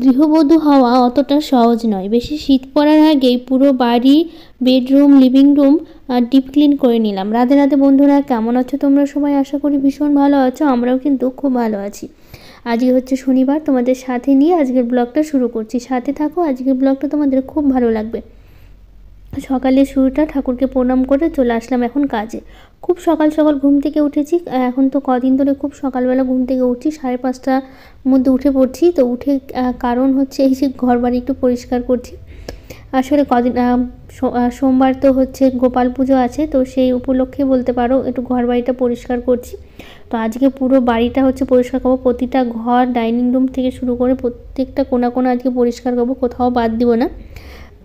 গৃহবধূ হওয়া অতটা সহজ নয়। বেশি শীত পড়ার আগেই পুরো বাড়ি, bedroom, living room deep clean করে নিলাম। রাধে রাধে বন্ধুরা, কেমন আছো তোমরা সবাই? আশা করি ভীষণ ভালো আছো। আমরাও কিন্তু খুব ভালো আছি। আজকে হচ্ছে শনিবার, তোমাদের সাথে নিয়ে আজকের ব্লগটা শুরু করছি। সাথে থাকো, আজকের ব্লগটা তোমাদের খুব ভালো লাগবে। সকালে শুরুটা ঠাকুরকে প্রণাম করে চলে আসলাম এখন কাজে। খুব সকাল সকাল ঘুম থেকে উঠেছি। এখন তো কদিন ধরে খুব সকালবেলা ঘুম থেকে উঠছি, 5:30টার মধ্যে উঠে পড়ছি। তো উঠে কারণ হচ্ছে এই যে ঘর বাড়ি একটু পরিষ্কার করছি। আসলে কদিন সোমবার তো হচ্ছে গোপাল পুজো আছে, তো সেই উপলক্ষে বলতে পারো একটু ঘর বাড়িটা পরিষ্কার করছি। তো আজকে পুরো বাড়িটা হচ্ছে পরিষ্কার করবো, প্রতিটা ঘর, ডাইনিং রুম থেকে শুরু করে প্রত্যেকটা কোণা কোণা আজকে পরিষ্কার করবো, কোথাও বাদ দিব না।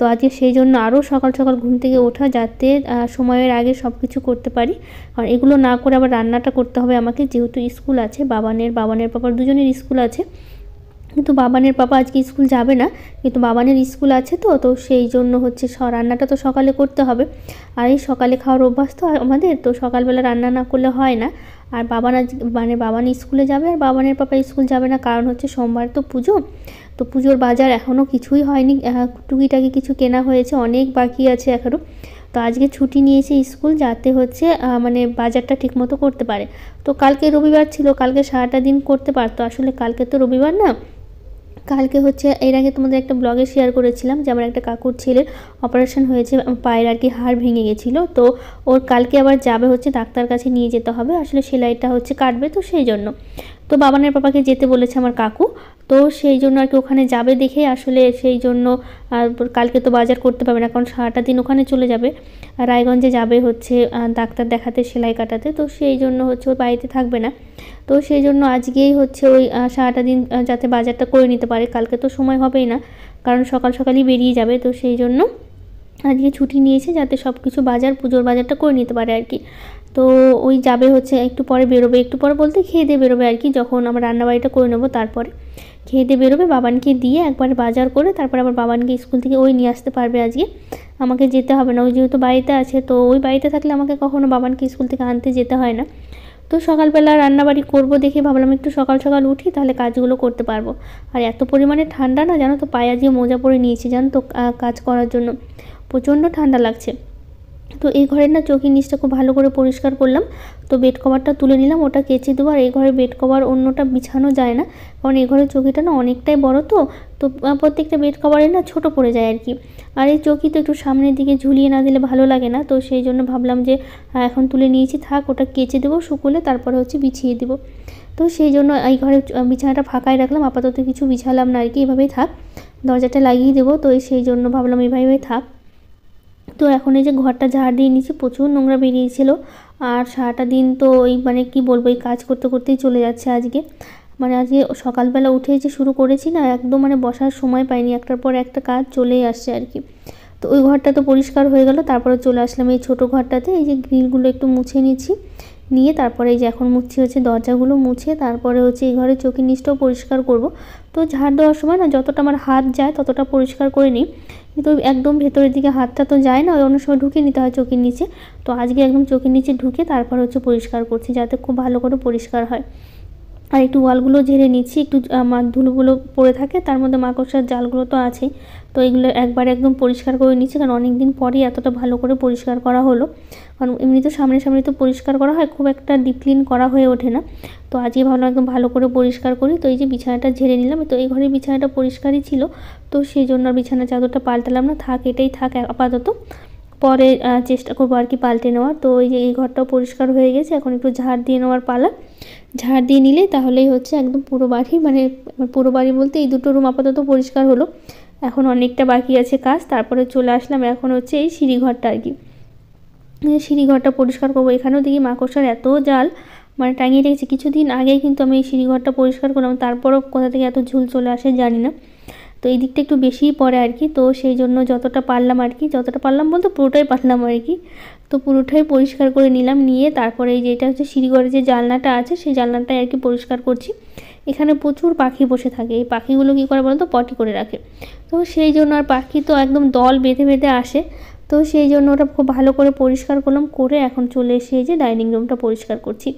তো আজকে সেই জন্য আরও সকাল সকাল ঘুম থেকে ওঠা, যাতে সময়ের আগে সব কিছু করতে পারি। আর এগুলো না করে আবার রান্নাটা করতে হবে আমাকে, যেহেতু স্কুল আছে বাবানের পাপার দুজনের স্কুল আছে। কিন্তু বাবানের পাপা আজকে স্কুল যাবে না, কিন্তু বাবানের স্কুল আছে। তো সেই জন্য হচ্ছে রান্নাটা তো সকালে করতে হবে। আর এই সকালে খাওয়ার অভ্যাস তো আমাদের, তো সকালবেলা রান্না না করলে হয় না। আর বাবান স্কুলে যাবে আর বাবানের পাপা স্কুল যাবে না, কারণ হচ্ছে সোমবার তো পুজো। তো পুজোর বাজার এখনও কিছুই হয়নি, টুকিটাকি কিছু কেনা হয়েছে, অনেক বাকি আছে এখনও। তো আজকে ছুটি নিয়েছে স্কুল, যাতে হচ্ছে বাজারটা ঠিকমতো করতে পারে। তো কালকে রবিবার ছিল, কালকে সারাটা দিন করতে পারতো, আসলে কালকে তো রবিবার না। কালকে হচ্ছে এর আগে তোমাদের একটা ব্লগে শেয়ার করেছিলাম যে আমার একটা কাকুর ছেলের অপারেশন হয়েছে, পায়ের আর কি হাড় ভেঙে গেছিলো। তো ওর কালকে আবার যাবে হচ্ছে ডাক্তার কাছে নিয়ে যেতে হবে, আসলে সেলাইটা হচ্ছে কাটবে, তো সেই জন্য তো বাবানের পাপাকে যেতে বলেছে আমার কাকু। তো সেই জন্য আর কি ওখানে যাবে দেখে, আসলে সেই জন্য কালকে তো বাজার করতে পারবে না, কারণ সারাটা দিন ওখানে চলে যাবে। রায়গঞ্জে যাবে হচ্ছে ডাক্তার দেখাতে, সেলাই কাটাতে। তো সেই জন্য হচ্ছে ওর বাড়িতে থাকবে না। তো সেই জন্য আজকেই হচ্ছে ওই সারাটা দিন যাতে বাজারটা করে নিতে পারে, কালকে তো সময় হবেই না, কারণ সকাল সকালই বেরিয়ে যাবে। তো সেই জন্য আজকে ছুটি নিয়েছে, যাতে সব কিছু পুজোর বাজারটা করে নিতে পারে আর কি। তো ওই যাবে হচ্ছে একটু পরে বেরোবে, একটু পরে বলতে খেয়ে দিয়ে বেরোবে আর কি, যখন আমরা রান্নাবাড়িটা করে নেবো তারপরে খেয়ে দিয়ে বেরোবে, বাবানকে দিয়ে একবার বাজার করে তারপর আবার বাবানকে স্কুল থেকে ওই নিয়ে আসতে পারবে। আজকে আমাকে যেতে হবে না, ওই যেহেতু বাড়িতে আছে। তো ওই বাড়িতে থাকলে আমাকে কখনো বাবানকে স্কুল থেকে আনতে যেতে হয় না। তো সকালবেলা রান্নাবাড়ি করবো দেখে ভাবলাম একটু সকাল সকাল উঠি, তাহলে কাজগুলো করতে পারবো। আর এত পরিমাণে ঠান্ডা না, জানো তো, পায়ে আজকে মোজা পরে নিয়েছি জানো তো, কাজ করার জন্য প্রচণ্ড ঠান্ডা লাগছে। তো এই ঘরের না চৌকির নিচটা খুব ভালো করে পরিষ্কার করলাম। তো বেড কভারটা তুলে নিলাম, ওটা কেচে দেবো। আর এই ঘরে বেড কভার অন্যটা বিছানো যায় না, কারণ এই ঘরের চৌকিটা না অনেকটাই বড়। তো প্রত্যেকটা বেড কভারে না ছোটো পড়ে যায় আর কি। আর এই চৌকি তো একটু সামনের দিকে ঝুলিয়ে না দিলে ভালো লাগে না। তো সেই জন্য ভাবলাম যে এখন তুলে নিয়েছি, থাক, ওটা কেচে দেবো শুকোলে, তারপরে হচ্ছে বিছিয়ে দেবো। তো সেই জন্য এই ঘরের বিছানাটা ফাঁকাই রাখলাম, আপাতত কিছু বিছালাম না আর কি, এভাবেই থাক, দরজাটা লাগিয়ে দেবো। তো সেই জন্য ভাবলাম এইভাবেই থাক। তো এখন এই যে ঘরটা ঝাড় দিয়ে নিচ্ছি, প্রচুর নোংরা বেরিয়েছিল। আর সারাটা দিন তো ওই কি বলবো, এই কাজ করতে করতেই চলে যাচ্ছে আজকে। আজকে সকালবেলা উঠে যে শুরু করেছি না, একদম বসার সময় পাইনি, একটার পর একটা কাজ চলেই আসছে আর কি। তো ওই ঘরটা তো পরিষ্কার হয়ে গেল, তারপরে চলে আসলাম এই ছোটো ঘরটাতে। এই যে গ্রিলগুলো একটু মুছে নিচ্ছি, নিয়ে তারপরে এই যে এখন মুছছি হচ্ছে দরজাগুলো মুছে, তারপরে হচ্ছে এই ঘরের চৌকির নিচটাও পরিষ্কার করব। তো ঝাড় দেওয়ার সময় না যতটা আমার হাত যায় ততটা পরিষ্কার করে নিই, কিন্তু একদম ভেতরের দিকে হাতটা তো যায় না, অন্য সময় ঢুকে নিতে হয় চৌকির নিচে। তো আজকে একদম চৌকির নিচে ঢুকে তারপর হচ্ছে পরিষ্কার করছি, যাতে খুব ভালো করে পরিষ্কার হয়। আর একটু ওয়ালগুলো ঝেড়ে নিচ্ছি, একটু ধুলোগুলো পড়ে থাকে, তার মধ্যে মাকড়সার জালগুলো তো আছেই। তো এগুলো একবার একদম পরিষ্কার করে নিচ্ছি, কারণ অনেক দিন পরেই এতটা ভালো করে পরিষ্কার করা হলো। কারণ এমনি তো সামনে সামনে তো পরিষ্কার করা হয়, খুব একটা ডিপ ক্লিন করা হয়ে ওঠে না। তো আজকে ভাবলাম একদম ভালো করে পরিষ্কার করি। তো এই যে বিছানাটা ঝেড়ে নিলাম, তো এই ঘরের বিছানাটা পরিষ্কারই ছিল, তো সেই জন্য আর বিছানার চাদরটা পাল্টালাম না, থাক, এটাই থাক আপাতত, পরে চেষ্টা করবো আর কি পাল্টে নেওয়ার। তো এই যে এই ঘরটাও পরিষ্কার হয়ে গেছে, এখন একটু ঝাড় দিয়ে নেওয়ার পালা। ঝাড় দিয়ে নিলে তাহলেই হচ্ছে একদম পুরো বাড়ি, পুরো বাড়ি বলতে এই দুটো রুম আপাতত পরিষ্কার হলো। এখন অনেকটা বাকি আছে কাজ, তারপরে চলে আসলাম এখন হচ্ছে এই সিঁড়িঘরটা আর কি। সিঁড়িঘরটা পরিষ্কার করবো। এখানেও দেখি মাকড়সার এত জাল, টাঙিয়ে রেখেছে। কিছুদিন আগে কিন্তু আমি এই সিঁড়িঘরটা পরিষ্কার করলাম, তারপরও কোথা থেকে এত ঝুল চলে আসে জানি না। তো এই দিকটা একটু বেশিই পড়ে আর কি। তো সেই জন্য যতটা পারলাম আর কি, যতটা পারলাম বলতে পুরোটাই পারলাম আর কি। তো পুরোটাই পরিষ্কার করে নিলাম, নিয়ে তারপরে এই যেটা হচ্ছে সিঁড়িঘরে যে জানলাটা আছে, সেই জানলাটাই আর কি পরিষ্কার করছি। এখানে প্রচুর পাখি বসে থাকে, এই পাখিগুলো কী করে বলতো, পটি করে রাখে। তো সেই জন্য, আর পাখি তো একদম দল বেঁধে বেঁধে আসে। তো সেই জন্য ওটা খুব ভালো করে পরিষ্কার করলাম, করে এখন চলে এসে এই যে ডাইনিং রুমটা পরিষ্কার করছি।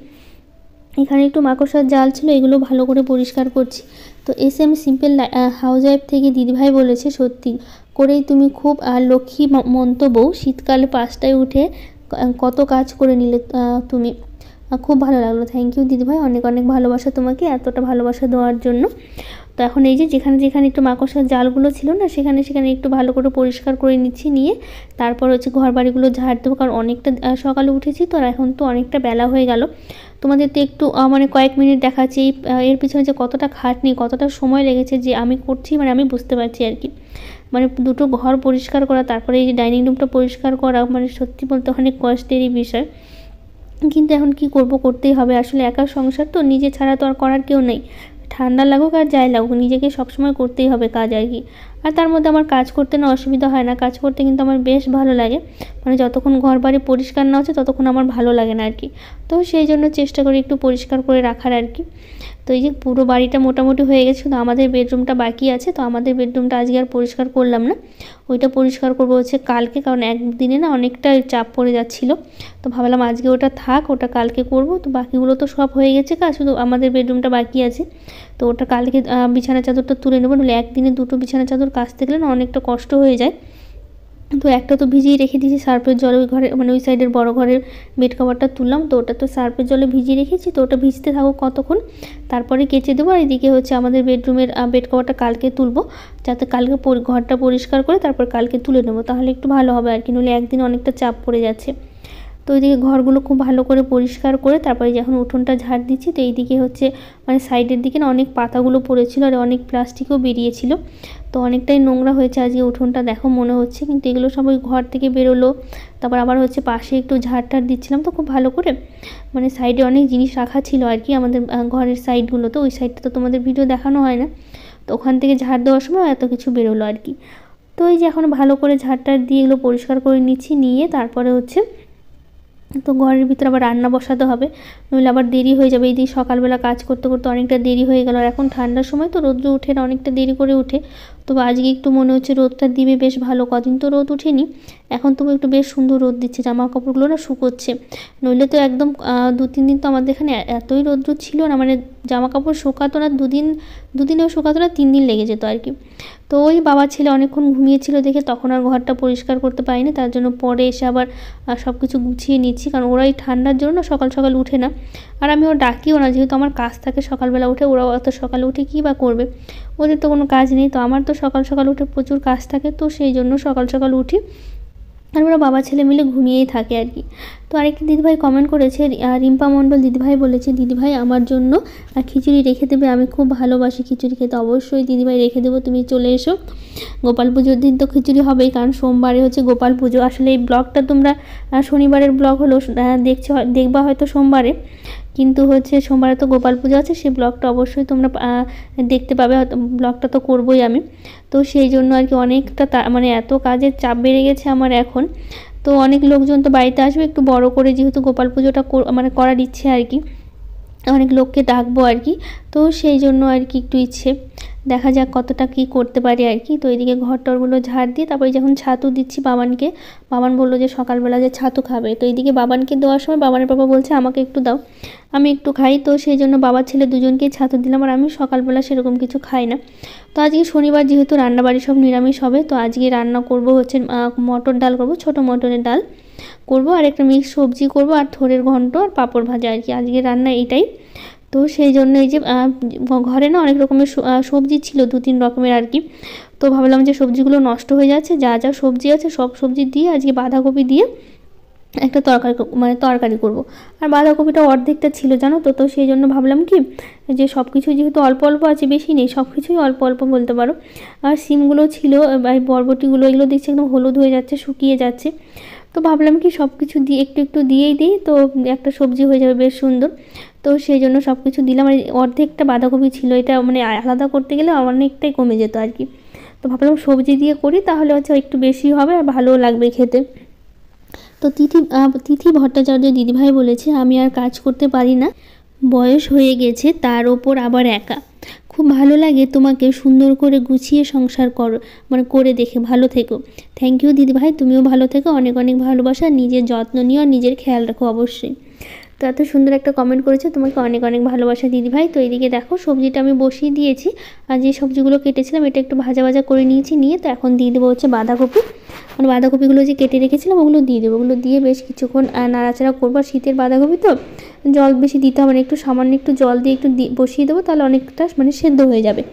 এখানে একটু মাকড়সার জাল ছিল, এগুলো ভালো করে পরিষ্কার করছি। তো SM সিম্পল হাউস ওয়াইফ থেকে দিদিভাই বলেছে, সত্যি করেই তুমি খুব লক্ষ্মী মন্ত বউ, শীতকালে 5টায় উঠে কত কাজ করে নিলে তুমি, খুব ভালো লাগলো। থ্যাংক ইউ দিদিভাই, অনেক অনেক ভালোবাসা তোমাকে এতটা ভালোবাসা দেওয়ার জন্য। তো এখন এই যে যেখানে যেখানে একটু মাকড়সার জালগুলো ছিল না, সেখানে সেখানে একটু ভালো করে পরিষ্কার করে নিচ্ছি, নিয়ে তারপর হচ্ছে ঘর বাড়িগুলো ঝাড় দেবো, কারণ অনেকটা সকালে উঠেছি তো, আর এখন তো অনেকটা বেলা হয়ে গেল। তোমাদের তো একটু মানে কয়েক মিনিট দেখাচ্ছি এর পিছনে যে কতটা খাটনি, কতটা সময় লেগেছে যে আমি করছি, মানে আমি বুঝতে পারছি আর কি। মানে দুটো ঘর পরিষ্কার করা, তারপরে এই যে ডাইনিং রুমটা পরিষ্কার করা, মানে সত্যি বলতে অনেক কষ্টেরই বিষয়, কিন্তু এখন কি করব, করতেই হবে। আসলে একা সংসার তো, নিজে ছাড়া তো আর করার কেউ নেই। ঠান্ডা লাগুক আর যাই লাগুক, নিজেকে সবসময় করতেই হবে কাজ আর কি। আর তার মধ্যে আমার কাজ করতে না অসুবিধা হয় না, কাজ করতে কিন্তু আমার বেশ ভালো লাগে। মানে যতক্ষণ ঘর বাড়ি পরিষ্কার না হচ্ছে ততক্ষণ আমার ভালো লাগে না আর কি। তো সেই জন্য চেষ্টা করি একটু পরিষ্কার করে রাখার আর কি। তো এই যে পুরো বাড়িটা মোটামুটি হয়ে গেছে, শুধু আমাদের বেডরুমটা বাকি আছে। তো আমাদের বেডরুমটা আজকে আর পরিষ্কার করলাম না, ওইটা পরিষ্কার করবো হচ্ছে কালকে, কারণ একদিনে না অনেকটা চাপ পড়ে যাচ্ছিলো। তো ভাবলাম আজকে ওটা থাক, ওটা কালকে করব। তো বাকিগুলো তো সব হয়ে গেছে কাজ, শুধু আমাদের বেডরুমটা বাকি আছে। তো ওটা কালকে বিছানা চাদরটা তুলে নেবো, নাহলে একদিনে দুটো বিছানা চাদর কাচতে গেলে না অনেকটা কষ্ট হয়ে যায়। তো একটা তো ভিজিয়ে রেখে দিয়েছি সার্ফের জলে, ওই ঘরে মানে ওই সাইডের বড় ঘরের বেড কভারটা তুললাম, তো ওটা তো সার্ফের জলে ভিজিয়ে রেখেছি। তো ওটা ভিজতে থাকুক কতক্ষণ, তারপরে কেচে দেবো। আর এদিকে হচ্ছে আমাদের বেডরুমের বেড কভারটা কালকে তুলবো, যাতে কালকে ঘরটা পরিষ্কার করে তারপর কালকে তুলে নেবো, তাহলে একটু ভালো হবে আর কি, নইলে একদিন অনেকটা চাপ পড়ে যাচ্ছে। তো ওইদিকে ঘরগুলো খুব ভালো করে পরিষ্কার করে তারপরে যখন উঠোনটা ঝাড় দিচ্ছি, তো এইদিকে হচ্ছে মানে সাইডের দিকে না অনেক পাতাগুলো পড়েছিল, আর অনেক প্লাস্টিকও বেরিয়েছিল। তো অনেকটাই নোংরা হয়েছে আজকে উঠোনটা, দেখো মনে হচ্ছে, কিন্তু এগুলো সব ওই ঘর থেকে বেরোলো। তারপর আবার হচ্ছে পাশে একটু ঝাড় টাড় দিচ্ছিলাম, তো খুব ভালো করে মানে সাইডে অনেক জিনিস রাখা ছিল আর কি আমাদের ঘরের সাইডগুলো, তো ওই সাইডটা তো তোমাদের ভিডিও দেখানো হয় না। তো ওখান থেকে ঝাড় দেওয়ার সময় এত কিছু বেরোলো আর কি। তো এই যে এখন ভালো করে ঝাড় টাড় দিয়ে এগুলো পরিষ্কার করে নিচ্ছি, নিয়ে তারপরে হচ্ছে তো ঘরের ভিতরে আবার রান্না বসাতে হবে, নইলে আবার দেরি হয়ে যাবে। এই দিয়ে সকালবেলা কাজ করতে করতে অনেকটা দেরি হয়ে গেল, আর এখন ঠান্ডার সময় তো রোদ্র উঠে না, অনেকটা দেরি করে উঠে। তো আজকে একটু মনে হচ্ছে রোদটা দিবে বেশ ভালো, কদিন তো রোদ উঠেনি, এখন তবু একটু বেশ সুন্দর রোদ দিচ্ছে, জামা কাপড়গুলো না শুকোচ্ছে। নইলে তো একদম 2-3 দিন তো আমাদের এখানে এতই রোদ্র ছিল না, মানে জামা কাপড় শুকাতো না, দুদিনেও শুকাতো না, 3 দিন লেগে যেত আর কি। তো ওই বাবা ছেলে অনেকক্ষণ ঘুমিয়েছিল দেখে তখন আর ঘরটা পরিষ্কার করতে পারিনি, তার জন্য পরে এসে আবার সব কিছু গুছিয়ে নিচ্ছি, কারণ ওরাই ঠান্ডার জন্য না সকাল সকাল উঠে না, আর আমি ওরা ডাকিও না, যেহেতু আমার কাজ থাকে সকালবেলা উঠে, ওরাও অত সকালে উঠে কী বা করবে, ওদের তো কোনো কাজ নেই। তো আমার তো সকাল সকাল উঠে প্রচুর কাজ থাকে, তো সেই জন্য সকাল সকাল উঠি, আর ওরা বাবা ছেলে মিলে ঘুমিয়েই থাকে আর কি। তো আরেকটি দিদিভাই কমেন্ট করেছে, রিম্পা মণ্ডল দিদিভাই বলেছে, দিদিভাই আমার জন্য খিচুড়ি রেখে দেবে, আমি খুব ভালোবাসি খিচুড়ি খেতে। অবশ্যই দিদিভাই রেখে দেবো, তুমি চলে এসো। গোপাল পুজোর দিন তো খিচুড়ি হবেই, কারণ সোমবারে হচ্ছে গোপাল পুজো। আসলে এই ব্লগটা তোমরা শনিবারের ব্লগ হলো, দেখবা হয়তো সোমবারে, কিন্তু হচ্ছে সোমবারে তো গোপাল পুজো আছে, সেই ব্লগটা অবশ্যই তোমরা দেখতে পাবে, ব্লগটা তো করবোই আমি। তো সেই জন্য আর কি অনেকটা মানে এত কাজের চাপ বেড়ে গেছে আমার এখন। তো অনেক লোকজন তো বাড়িতে আসবে, একটু বড় করে যেহেতু গোপাল পুজোটা মানে করার ইচ্ছে আর কি, অনেক লোককে ডাকবো আর কি। তো সেই জন্য আর কি একটু ইচ্ছে, দেখা যাক কতটা কি করতে পারি আর কি। তো এদিকে ঘর টরগুলো ঝাড় দিয়ে তারপরে যখন ছাতু দিচ্ছি বাবানকে, বাবান বললো যে সকালবেলা যে ছাতু খাবে। তো এইদিকে বাবানকে দেওয়ার সময় বাবানের বাবা বলছে আমাকে একটু দাও, আমি একটু খাই। তো সেই জন্য বাবা ছেলে দুজনকেই ছাতু দিলাম, আর আমি সকালবেলা সেরকম কিছু খাই না। তো আজকে শনিবার যেহেতু রান্নাবাড়ি সব নিরামিষ হবে, তো আজকে রান্না করব হচ্ছে মটর ডাল করব, ছোটো মটরের ডাল করব, আর একটা মিক্স সবজি করব, আর থোড়ের ঘন্ট আর পাঁপড় ভাজা আর কি, আজকে রান্না এইটাই। তো সেই জন্য এই যে ঘরে না অনেক রকমের সবজি ছিল, 2-3 রকমের আর কি। তো ভাবলাম যে সবজিগুলো নষ্ট হয়ে যাচ্ছে, যা যা সবজি আছে সব সবজি দিয়ে আজকে বাঁধাকপি দিয়ে একটা তরকারি করব। আর বাঁধাকপিটা অর্ধেকটা ছিল জানো তো, তো সেই জন্য ভাবলাম কি যে সব কিছু যেহেতু অল্প অল্প আছে, বেশি নেই, সব কিছুই অল্প অল্প বলতে পারো। আর সিমগুলো ছিল, বরবটিগুলো, এগুলো দেখছি একদম হলুদ হয়ে যাচ্ছে, শুকিয়ে যাচ্ছে। তো ভাবলাম কি সব কিছু দিয়ে একটু একটু দিয়েই দিই, তো একটা সবজি হয়ে যাবে বেশ সুন্দর। তো সেই জন্য সব কিছু দিলাম, আর অর্ধেকটা বাঁধাকপি ছিল, এটা মানে আলাদা করতে গেলে অনেকটাই কমে যেত আর কি। তো ভাবলাম সবজি দিয়ে করি, তাহলে হচ্ছে একটু বেশি হবে আর ভালোও লাগবে খেতে। তো তিথি ভট্টাচার্য দিদিভাই বলেছে, আমি আর কাজ করতে পারি না, বয়স হয়ে গেছে, তার ওপর আবার একা, খুব ভালো লাগে তোমাকে সুন্দর করে গুছিয়ে সংসার করো, মানে করে দেখে, ভালো থেকো। থ্যাংক ইউ দিদিভাই, তুমিও ভালো থেকো, অনেক অনেক ভালোবাসা, নিজের যত্ন নিও আর নিজের খেয়াল রাখো অবশ্যই। তো এত সুন্দর একটা কমেন্ট করেছে, তোমাকে অনেক অনেক ভালোবাসা দিদিভাই। তো এইদিকে দেখো সবজিটা আমি বসিয়ে দিয়েছি, আর যে সবজিগুলো কেটেছিলাম এটা একটু ভাজা ভাজা করে নিয়েছি, নিয়ে তো এখন দিয়ে দেবো হচ্ছে বাঁধাকপি। মানে বাঁধাকপিগুলো যে কেটে রেখেছিলাম ওগুলো দিয়ে দেবো, ওগুলো দিয়ে বেশ কিছুক্ষণ নাড়াচাড়া করবো। আর শীতের বাঁধাকপি তো জল বেশি দিতে হবে না, একটু সামান্য একটু জল দিয়ে একটু বসিয়ে দেবো, তাহলে অনেকটা মানে সেদ্ধ হয়ে যাবে।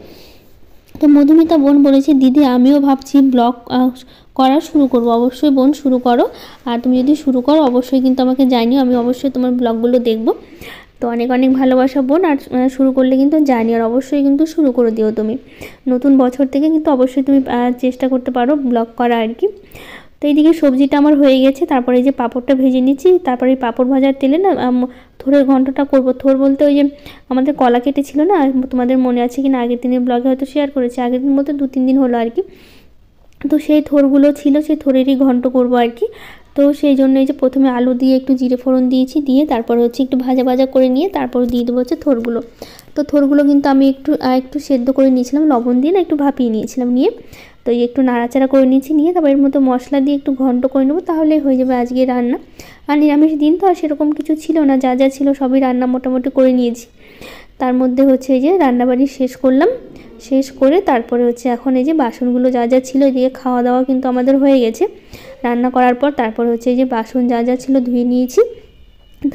তো মধুমিতা বোন বলেছে, দিদি আমিও ভাবছি ব্লগ করা শুরু করব। অবশ্যই বোন শুরু করো, আর তুমি যদি শুরু করো অবশ্যই কিন্তু আমাকে জানিও, আমি অবশ্যই তোমার ব্লগগুলো দেখব। তো অনেক অনেক ভালোবাসা বোন, আর শুরু করলে কিন্তু জানি, আর অবশ্যই কিন্তু শুরু করে দিও তুমি। নতুন বছর থেকে কিন্তু অবশ্যই তুমি চেষ্টা করতে পারো ব্লগ করা আর কি। তো এইদিকে সবজিটা আমার হয়ে গেছে, তারপরে এই যে পাঁপড়টা ভেজে নিচ্ছি, তারপরে এই পাঁপড় ভাজার তেলে না থোড়ের ঘন্টটা করব। থোর বলতে ওই যে আমাদের কলা কেটেছিল না, তোমাদের মনে আছে কি না, আগের দিনের ব্লগে হয়তো শেয়ার করেছি, আগের দিন বলতে 2-3 দিন হলো আর কি। তো সেই থোরগুলো ছিল, সেই থোরেরই ঘন্ট করব আর কি। তো সেই জন্য এই যে প্রথমে আলু দিয়ে একটু জিরে ফোড়ন দিয়েছি, দিয়ে তারপর হচ্ছে একটু ভাজা ভাজা করে নিয়ে তারপর দিয়ে দেবো হচ্ছে থোরগুলো। তো থোরগুলো কিন্তু আমি একটু সেদ্ধ করে নিয়েছিলাম, লবণ দিয়ে না একটু ভাপিয়ে নিয়েছিলাম, নিয়ে তো এই একটু নাড়াচাড়া করে নিয়েছি, নিয়ে তারপর এর মধ্যে মশলা দিয়ে একটু ঘন্ট করে নেবো, তাহলে হয়ে যাবে আজকে রান্না। আর নিরামিষ দিন তো আর সেরকম কিছু ছিল না, যা যা ছিল সবই রান্না মোটামুটি করে নিয়েছি। তার মধ্যে হচ্ছে এই যে রান্নাবাড়ি শেষ করলাম, শেষ করে তারপরে হচ্ছে এখন এই যে বাসনগুলো যা যা ছিল, এদিকে খাওয়া দাওয়া কিন্তু আমাদের হয়ে গেছে রান্না করার পর। তারপর হচ্ছে এই যে বাসন যা যা ছিল ধুয়ে নিয়েছি,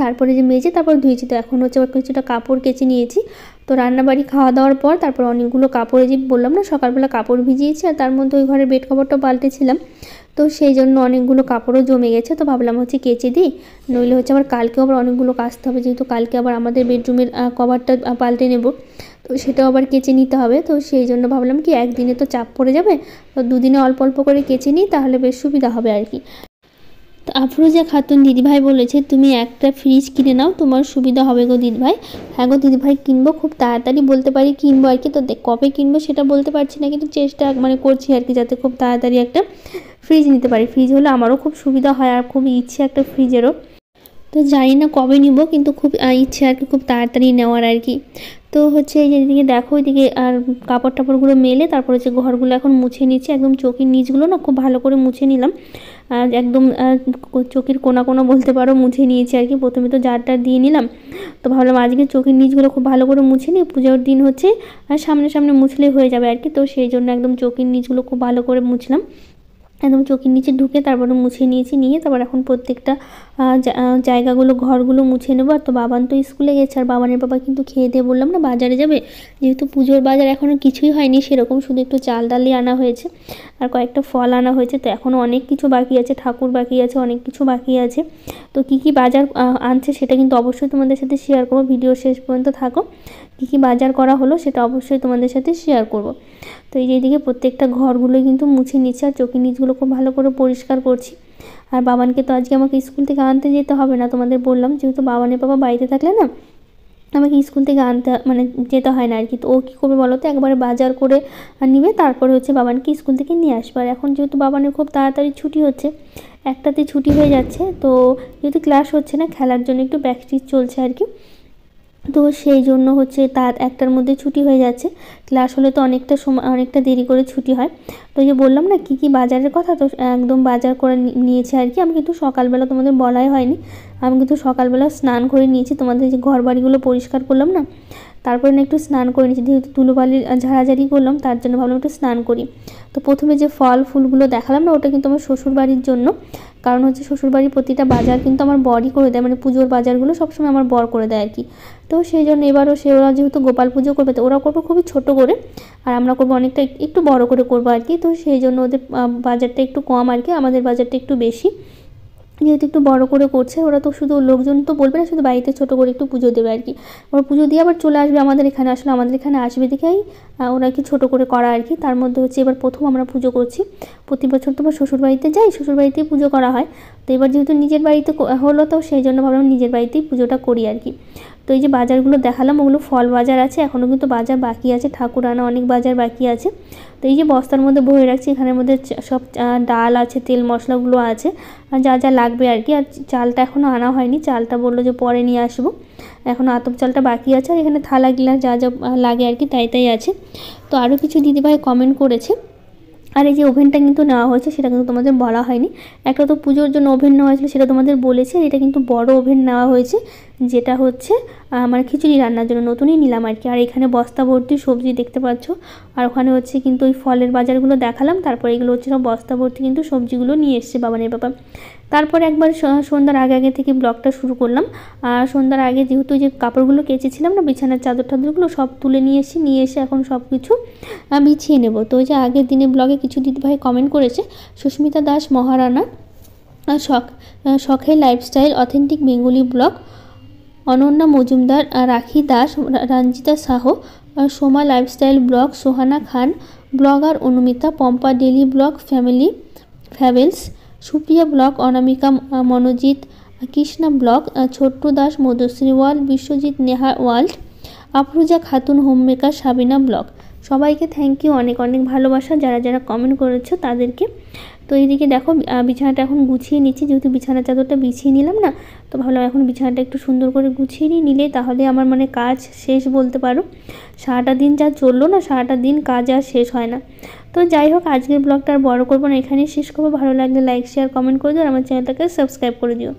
তারপরে যে মেজে তারপর ধুয়েছি। তো এখন হচ্ছে কিছুটা কাপড় কেচে নিয়েছি। তো রান্নাবাড়ি খাওয়া দাওয়ার পর তারপর অনেকগুলো কাপড়, যে বললাম না সকালবেলা কাপড় ভিজিয়েছি, আর তার মধ্যে ওই ঘরের বেড কাপড়টা পাল্টেছিলাম, তো সেই জন্য অনেকগুলো কাপড়ও জমে গেছে। তো ভাবলাম হচ্ছে কেচে দিই, নইলে হচ্ছে আবার কালকেও আবার অনেকগুলো কাচতে হবে, যেহেতু কালকে আবার আমাদের বেডরুমের কভারটা পাল্টে নেব, তো সেটাও আবার কেচে নিতে হবে। তো সেই জন্য ভাবলাম কি একদিনে তো চাপ পড়ে যাবে, তো দুদিনে অল্প অল্প করে কেচে নিই, তাহলে বেশ সুবিধা হবে আর কি। তো আফরোজা খাতুন দিদিভাই বলেছে, তুমি একটা ফ্রিজ কিনে নাও, তোমার সুবিধা হবে গো দিদিভাই। হ্যাঁ গো দিদিভাই, কিনবো, খুব তাড়াতাড়ি বলতে পারি কিনবো আর কি। তো কবে কিনবো সেটা বলতে পারছি না, কিন্তু চেষ্টা মানে করছি আর কি, যাতে খুব তাড়াতাড়ি একটা ফ্রিজ নিতে পারি। ফ্রিজ হলে আমারও খুব সুবিধা হয়, আর খুব ইচ্ছে একটা ফ্রিজেরও। তো জানি না কবে নিব, কিন্তু খুব ইচ্ছে আর কি খুব তাড়াতাড়ি নেওয়ার আর কি। তো হচ্ছে এই যে এদিকে দেখো, এদিকে আর কাপড় টাপড়গুলো মেলে তারপর হচ্ছে ঘরগুলো এখন মুছে নিচ্ছি, একদম চৌকির নিচগুলো না খুব ভালো করে মুছে নিলাম, আর একদম চৌকির কোনা কোনা বলতে পারো মুছে নিয়েছি আর কি। প্রথমে তো জারটা দিয়ে নিলাম, তো ভাবলাম আজকে চৌকির নিচগুলো খুব ভালো করে মুছে নিই, পুজোর দিন হচ্ছে আর সামনে সামনে মুছলেই হয়ে যাবে আর কি। তো সেই জন্য একদম চৌকির নিচগুলো খুব ভালো করে মুছলাম, একদম চোখের নিচে ঢুকে তারপরে মুছে নিয়েছি, নিয়ে তারপর এখন প্রত্যেকটা জায়গাগুলো ঘরগুলো মুছে নেবো। আর তো বাবান তো স্কুলে গেছে, আর বাবানের বাবা কিন্তু খেয়ে দিয়ে বললাম না বাজারে যাবে, যেহেতু পুজোর বাজার এখনও কিছুই হয়নি সেরকম, শুধু একটু চাল ডালই আনা হয়েছে আর কয়েকটা ফল আনা হয়েছে। তো এখনও অনেক কিছু বাকি আছে, ঠাকুর বাকি আছে, অনেক কিছু বাকি আছে। তো কী কী বাজার আনছে সেটা কিন্তু অবশ্যই তোমাদের সাথে শেয়ার করবো, ভিডিও শেষ পর্যন্ত থাকো। কী কী বাজার করা হলো সেটা অবশ্যই তোমাদের সাথে শেয়ার করব। তো এই যে এইদিকে প্রত্যেকটা ঘরগুলো কিন্তু মুছে নিচ্ছে, আর চোখের নিচগুলো খুব ভালো করে পরিষ্কার করছি। আর বাবানকে তো আজকে আমাকে স্কুল থেকে আনতে যেতে হবে না, তোমাদের বললাম, যেহেতু বাবানের বাবা বাড়িতে থাকলে না আমাকে স্কুল থেকে আনতে মানে যেতে হয় না আর কি। তো ও কী করবে বলো তো, একবারে বাজার করে নিবে, তারপরে হচ্ছে বাবানকে স্কুল থেকে নিয়ে আসবে। আর এখন যেহেতু বাবানের খুব তাড়াতাড়ি ছুটি হচ্ছে, একটাতে ছুটি হয়ে যাচ্ছে, তো যেহেতু ক্লাস হচ্ছে না, খেলার জন্য একটু প্র্যাকটিস চলছে আর কি। তো সেই জন্য হচ্ছে তার একটার মধ্যে ছুটি হয়ে যাচ্ছে, ক্লাস হলে তো অনেকটা সময় অনেকটা দেরি করে ছুটি হয়। তো এই যে বললাম না কী কী বাজারের কথা, তো একদম বাজার করে নিয়েছে আর কি। আমি কিন্তু সকালবেলা তোমাদের বলাই হয়নি, আমি কিন্তু সকালবেলা স্নান করে নিয়েছি, তোমাদের যে ঘর বাড়িগুলো পরিষ্কার করলাম না, তারপরে না একটু স্নান করে নিয়েছি, যেহেতু ধুলোবালির ঝাড়াঝাড়ি করলাম তার জন্য ভাবলাম একটু স্নান করি। তো প্রথমে যে ফল ফুলগুলো দেখালাম না, ওটা কিন্তু আমার শ্বশুরবাড়ির জন্য, কারণ হচ্ছে শ্বশুরবাড়ির প্রতিটা বাজার কিন্তু আমার বরই করে দেয়, মানে পুজোর বাজারগুলো সবসময় আমার বর করে দেয় আর কি। তো সেই জন্য এবারও ওরা যেহেতু গোপাল পুজো করবে, তো ওরা করবে খুবই ছোট করে, আর আমরা করবো অনেকটা একটু বড় করে করবো আর কি। তো সেই জন্য ওদের বাজারটা একটু কম আর কি, আমাদের বাজারটা একটু বেশি, যেহেতু একটু বড় করে করছে। ওরা তো শুধু লোকজন তো বলবে না, শুধু বাড়িতে ছোটো করে একটু পুজো দেবে আর কি। ওরা পুজো দিয়ে আবার চলে আসবে আমাদের এখানে, আসলে আমাদের এখানে আসবে দেখেই ওরা কি ছোটো করে করা আর কি। তার মধ্যে হচ্ছে এবার প্রথম আমরা পুজো করছি, প্রতি বছর তো আমার শ্বশুরবাড়িতে যাই, শ্বশুরবাড়িতেই পুজো করা হয়। তো এবার যেহেতু নিজের বাড়িতে হলো, তো সেই জন্য ভাবলাম নিজের বাড়িতেই পুজোটা করি আর কি। তো এই যে বাজারগুলো দেখালাম, ওগুলো ফল বাজার আছে, এখনও কিন্তু বাজার বাকি আছে, ঠাকুর আনা অনেক বাজার বাকি আছে। তো এই যে বস্তার মধ্যে ভরে রাখছি, এখানের মধ্যে সব ডাল আছে, তেল মশলাগুলো আছে, যা যা লাগবে আর কি। আর চালটা এখনও আনা হয়নি, চালটা বললো যে পরে নিয়ে আসবো, এখনও আতপ চালটা বাকি আছে। আর এখানে থালা গিলাস যা যা লাগে আর কি তাই তাই আছে। তো আরও কিছু দিদিভাই কমেন্ট করেছে। আর এই যে ওভেনটা কিন্তু নেওয়া হয়েছে, সেটা কিন্তু তোমাদের বলা হয়নি, একটা তো পুজোর জন্য ওভেন নেওয়া হয়েছিল সেটা তোমাদের বলেছে, এটা কিন্তু বড় ওভেন নেওয়া হয়েছে, যেটা হচ্ছে আমার খিচুড়ি রান্নার জন্য নতুনই নিলাম আর কি। আর এখানে বস্তা ভর্তি সবজি দেখতে পাচ্ছ। আর ওখানে হচ্ছে কিন্তু ওই ফলের বাজারগুলো দেখালাম, তারপরে এগুলো হচ্ছে সব বস্তা ভর্তি কিন্তু সবজিগুলো নিয়ে এসছে বাবানের বাবা। তারপরে একবার সন্ধ্যার আগে থেকে ব্লগটা শুরু করলাম। আর সন্ধ্যার আগে যেহেতু যে কাপড়গুলো কেচেছিলাম না, বিছানার চাদর টাদরগুলো সব তুলে নিয়ে এসে এখন সব কিছু বিছিয়ে নেব। তো ওই যে আগের দিনে ব্লগে কিছু দিদিভাই কমেন্ট করেছে, সুস্মিতা দাস মহারানা, শখের lifestyle, authentic Bengali blog, Ananya Majumdar, Rakhi Das, Ranjita Sah, Soma lifestyle blog, Sohana Khan blogger, Anumita, Pampa daily blog, family ফ্যাভেলস, Supriya blog, Anamika, Monojit, Krishna blog, Chhotu Das, Madhushree wall, Biswajit, Neha world, Afruja Khatun homemaker, Sabina blog. সবাইকে থ্যাংক ইউ, অনেক অনেক ভালোবাসা যারা যারা কমেন্ট করেছো তাদেরকে। তো এইদিকে দেখো বিছানাটা এখন গুছিয়ে নিচ্ছি, যেহেতু বিছানার চাদরটা বিছিয়ে নিলাম না, তো ভাবলাম এখন বিছানাটা একটু সুন্দর করে গুছিয়ে নিলে তাহলে আমার মানে কাজ শেষ বলতে পারো। সারাটা দিন যা চললো না, সারাটা দিন কাজ আর শেষ হয় না। তো যাই হোক, আজকের ব্লগটা আর বড় করবো না, এখানেই শেষ করবো। ভালো লাগলে লাইক শেয়ার কমেন্ট করে দিও আর আমার চ্যানেলটাকে সাবস্ক্রাইব করে দিও।